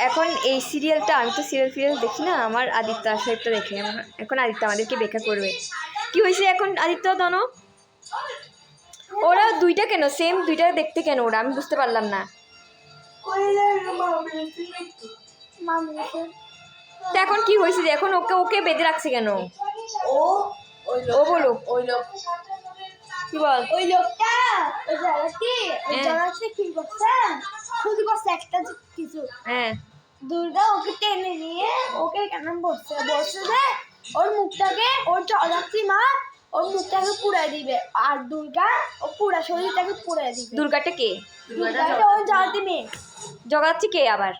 এখন এই সিরিয়ালটা, আমি তো সিরিয়াল দেখি না, আমার আদিত্য আশাইবটা দেখে এখন আদিত্য আমাদেরকে বেকার করবে। কি হয়েছে এখন আদিত্য দনো? ওরা দুইটা কেন সেম, দুইটা দেখতে কেন ওরা, আমি বুঝতে পারলাম না। তা এখন কি হয়েছে যে এখন ওকে ওকে বেঁধে রাখছে কেন? ও বলো ওই লোক কি বল? ওই লোকটা ওই জায়গাতে কি করছে, খুদি করছে একটা কিছু। হ্যাঁ, দুর্গা ওকে টেনে নিয়ে ওকে কেন বসছে যে ওর মুখটাকে, ওর জগদ্ধাত্রী মা ওর মুখটাকে পুড়াই দিবে, আর দুর্গা ও পুরা শরীরটাকে পুড়াই দিবে। দুর্গাটা কে? দুর্গাটা ওর জগদ্ধাত্রী মেয়ে। জগদ্ধাত্রী কে আবার?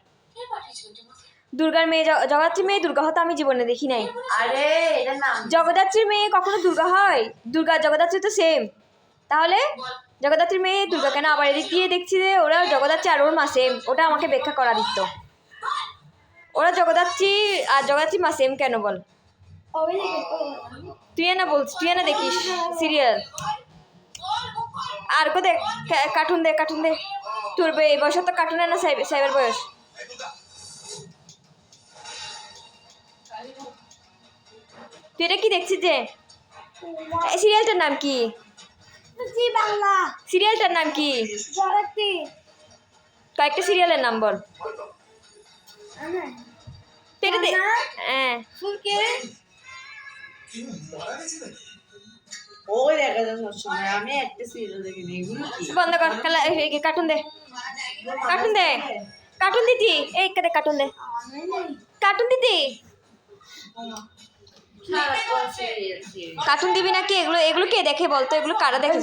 দুর্গার মেয়ে জগদ্ধাত্রী মেয়ে দুর্গা হতো আমি জীবনে দেখি নাই। আরে এটা নাম জগদ্ধাত্রীর মেয়ে কখনো দুর্গা হয়? দুর্গা জগদ্ধাত্রী তো সেম। তাহলে জগদ্ধাত্রীর মেয়ে দুর্গা কেন? আবার এদিক দিয়ে দেখছি যে ওরা জগদ্ধাত্রী আর ওর মা সেম। ওটা আমাকে ব্যাখ্যা করা দিত। ওরা জগদ্ধাত্রী আর জগদ্ধাত্রী মা সেম কেন বল? তুই না বলছিস, তুই না দেখিস সিরিয়াল। আর কো দেখ, কার্টুন দে কার্টুন দে। তোর এই বয়স তো কার্টুনে না সাইবার বয়স। তুই এটা কি দেখছিস যে? সিরিয়ালটার নাম কি? জি বাংলা। সিরিয়ালটার নাম কি? জগদ্ধাত্রী। কয়েকটা সিরিয়ালের নাম বল। এটা দে। হ্যাঁ, ফুলকে ওই দেখা যায় সবসময়। আমি একটা সিরিয়াল দেখিনি। এগুলো কি? বন্ধ কর। কার্টুন দে, কার্টুন দে, কার্টুন দিতি। এই কাদে কার্টুন দে, কার্টুন দিতি। কার্টুন দিবি নাকি? এগুলো এগুলো কে দেখে বলতো? এগুলো কারা দেখে?